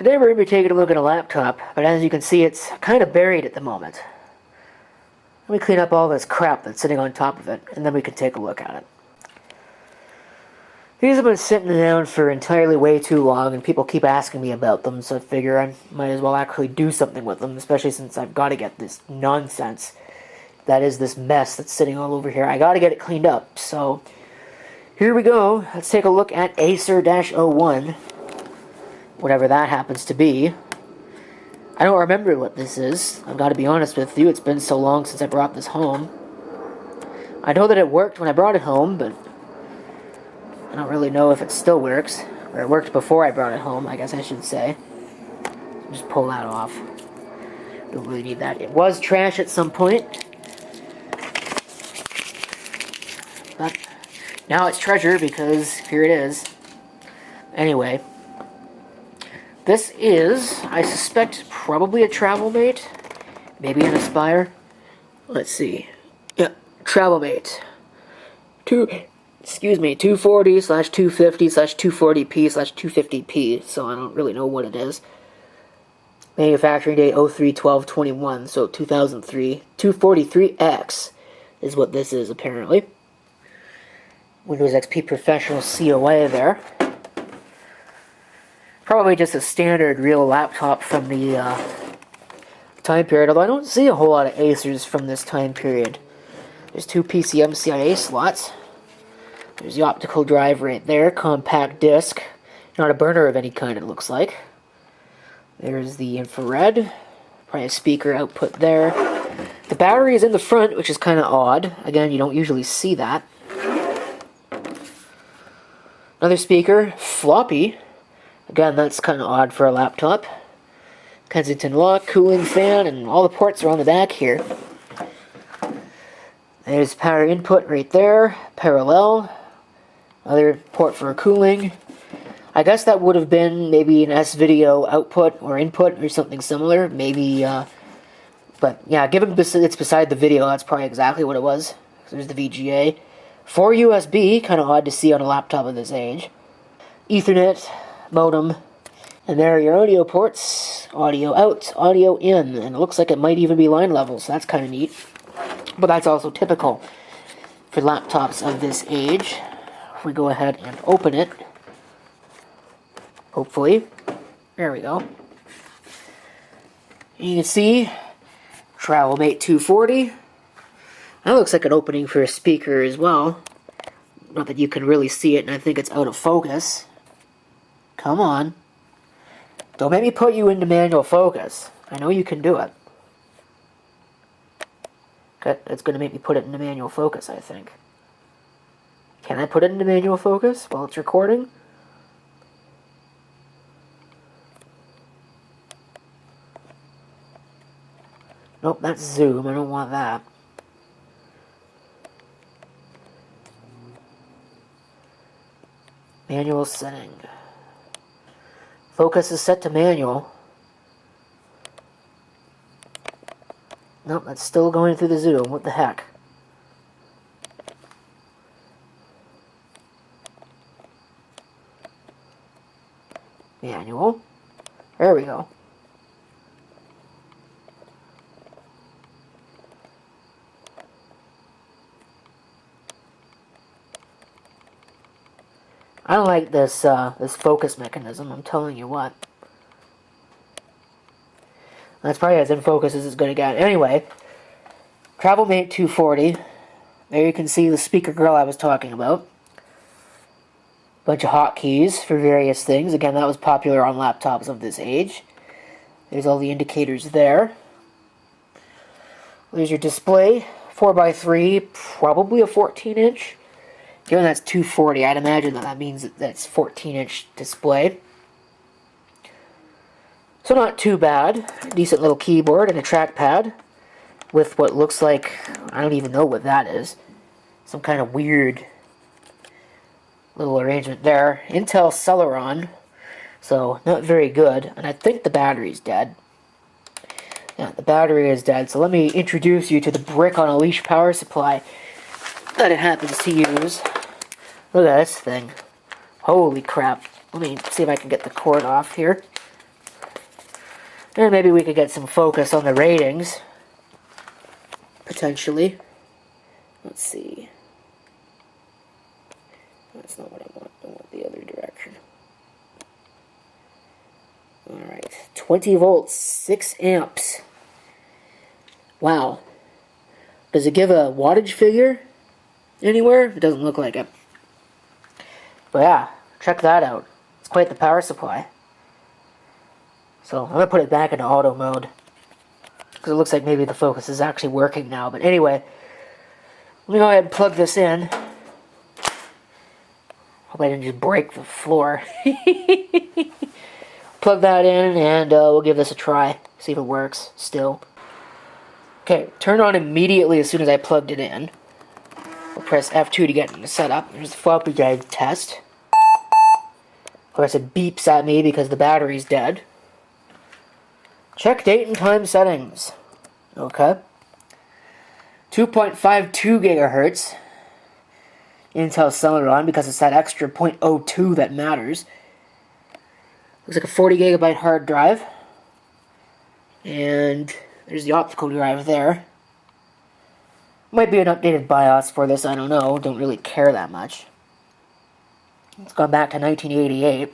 Today we're going to be taking a look at a laptop, but as you can see it's kind of buried at the moment. Let me clean up all this crap that's sitting on top of it, and then we can take a look at it. These have been sitting down for entirely way too long, and people keep asking me about them, so I figure I might as well actually do something with them, especially since I've got to get this nonsense that is this mess that's sitting all over here. I got to get it cleaned up, so here we go. Let's take a look at Acer-01. Whatever that happens to be. I don't remember what this is. I've got to be honest with you. It's been so long since I brought this home. I know that it worked when I brought it home, but I don't really know if it still works. Or it worked before I brought it home, I guess I should say. Just pull that off. Don't really need that. It was trash at some point. But now it's treasure because here it is. Anyway. This is, I suspect, probably a Travelmate. Maybe an Aspire. Let's see. Yeah, Travelmate. 240/250/240p/250p, so I don't really know what it is. Manufacturing date 03/12/21, so 2003. 243X is what this is, apparently. Windows XP Professional COA there. Probably just a standard real laptop from the time period, although I don't see a whole lot of Acers from this time period. There's two PCM CIA slots. There's the optical drive right there, compact disc. Not a burner of any kind, it looks like. There's the infrared, probably a speaker output there. The battery is in the front, which is kind of odd. Again, you don't usually see that. Another speaker, floppy. Again, that's kind of odd for a laptop. Kensington lock, cooling fan, and all the ports are on the back here. There's power input right there, parallel. Another port for cooling. I guess that would have been maybe an S-video output or input or something similar. Maybe, but yeah, given it's beside the video, that's probably exactly what it was. There's the VGA. 4 USB, kind of odd to see on a laptop of this age. Ethernet. Modem, and there are your audio ports, audio out, audio in, and it looks like it might even be line level, so that's kind of neat. But that's also typical for laptops of this age. If we go ahead and open it, hopefully, there we go. You can see, Travelmate 240. That looks like an opening for a speaker as well. Not that you can really see it, and I think it's out of focus. Come on. Don't make me put you into manual focus. I know you can do it. Okay, it's going to make me put it into manual focus, I think. Can I put it into manual focus while it's recording? Nope, that's zoom. I don't want that. Manual setting. Focus is set to manual. Nope, that's still going through the zoom. What the heck? Manual. There we go. I don't like this this focus mechanism, I'm telling you what. That's probably as in focus as it's going to get. Anyway, Travelmate 240. There you can see the speaker grill I was talking about. Bunch of hotkeys for various things. Again, that was popular on laptops of this age. There's all the indicators there. There's your display. 4x3, probably a 14-inch. Given that's 240, I'd imagine that means that that's 14-inch display. So not too bad. Decent little keyboard and a trackpad with what looks like, I don't even know what that is. Some kind of weird little arrangement there. Intel Celeron, so not very good. And I think the battery's dead. Yeah, the battery is dead. So let me introduce you to the brick on a leash power supply that it happens to use. Look at this thing. Holy crap. Let me see if I can get the cord off here. And maybe we could get some focus on the ratings. Potentially. Let's see. That's not what I want. I want the other direction. Alright. 20 volts, 6 amps. Wow. Does it give a wattage figure anywhere? It doesn't look like it. But yeah, check that out. It's quite the power supply. So I'm going to put it back into auto mode. Because it looks like maybe the focus is actually working now. But anyway, let me go ahead and plug this in. Hope I didn't just break the floor. Plug that in and we'll give this a try. See if it works still. Okay, turned on immediately as soon as I plugged it in. We'll press F2 to get into setup. There's the floppy drive test. Of course it beeps at me because the battery's dead. Check date and time settings. Okay. 2.52 gigahertz. Intel Celeron because it's that extra 0.02 that matters. Looks like a 40 gigabyte hard drive. And there's the optical drive there. Might be an updated BIOS for this, I don't know. Don't really care that much. It's gone back to 1988.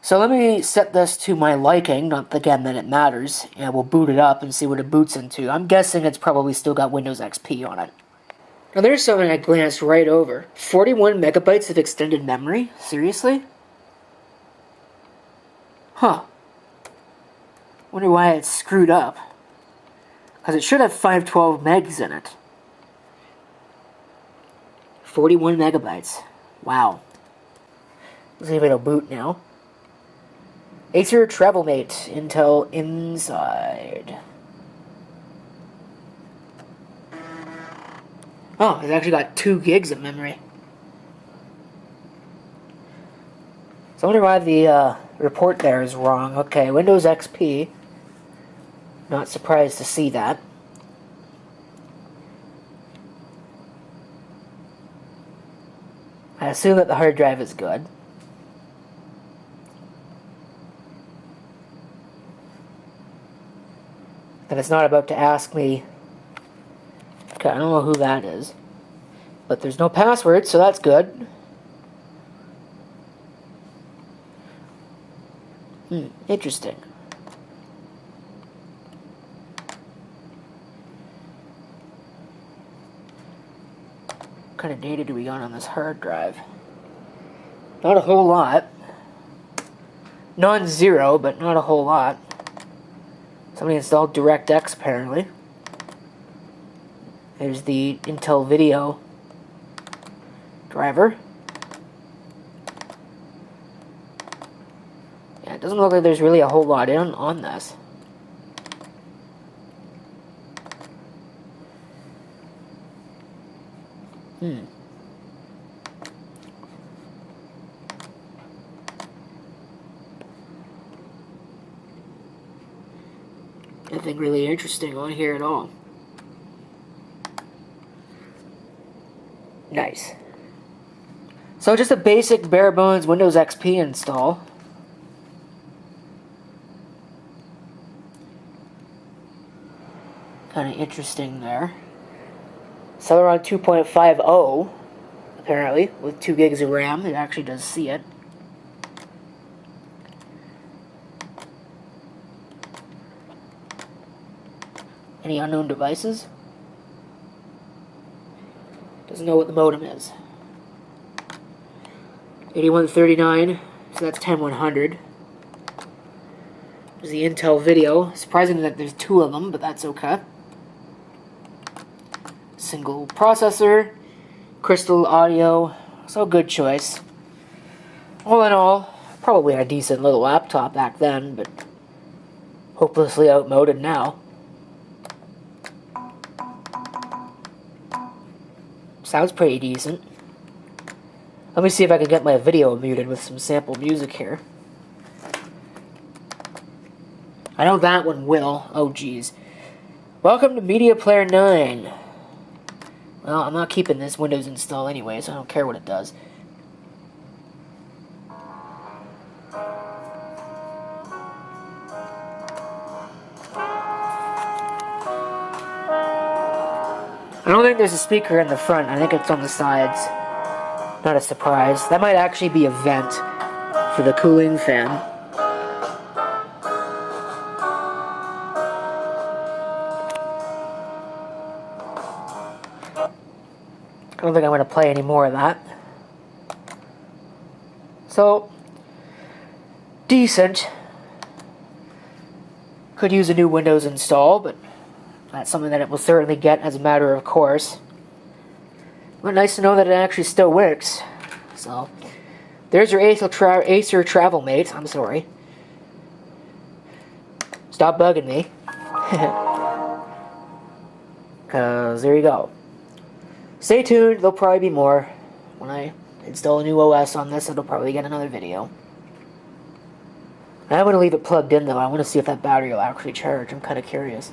So let me set this to my liking, not again that it matters, and we'll boot it up and see what it boots into. I'm guessing it's probably still got Windows XP on it. Now there's something I glanced right over. 41 megabytes of extended memory? Seriously? Huh. Wonder why it's screwed up. Because it should have 512 megs in it. 41 megabytes. Wow. Let's see if it'll boot now. Acer Travelmate, Intel inside. Oh, it's actually got 2 gigs of memory. So I wonder why the report there is wrong. Okay, Windows XP. Not surprised to see that. I assume that the hard drive is good. And it's not about to ask me. Okay, I don't know who that is. But there's no password, so that's good. Interesting. What kind of data do we got on this hard drive? Not a whole lot. Non-zero, but not a whole lot. Somebody installed DirectX, apparently. There's the Intel Video driver. Yeah, it doesn't look like there's really a whole lot on this. Nothing really interesting on here at all. Nice. So just a basic bare bones Windows XP install. Kind of interesting there. Celeron 2.50, apparently, with 2 gigs of RAM. It actually does see it. Any unknown devices? Doesn't know what the modem is. 8139, so that's 10100. There's the Intel Video. Surprising that there's 2 of them, but that's okay. Single processor, crystal audio, so good choice. All in all, probably a decent little laptop back then, but hopelessly outmoded now. Sounds pretty decent. Let me see if I can get my video muted with some sample music here. I know that one will. Oh, geez. Welcome to Media Player 9. Well, I'm not keeping this Windows install anyway, so I don't care what it does. I don't think there's a speaker in the front. I think it's on the sides. Not a surprise. That might actually be a vent for the cooling fan. I don't think I'm going to play any more of that. So, decent. Could use a new Windows install, but that's something that it will certainly get as a matter of course. But nice to know that it actually still works. So, there's your Acer Travelmate. I'm sorry. Stop bugging me. Because there you go. Stay tuned, there'll probably be more. When I install a new OS on this, it'll probably get another video. I'm going to leave it plugged in though. I want to see if that battery will actually charge. I'm kind of curious.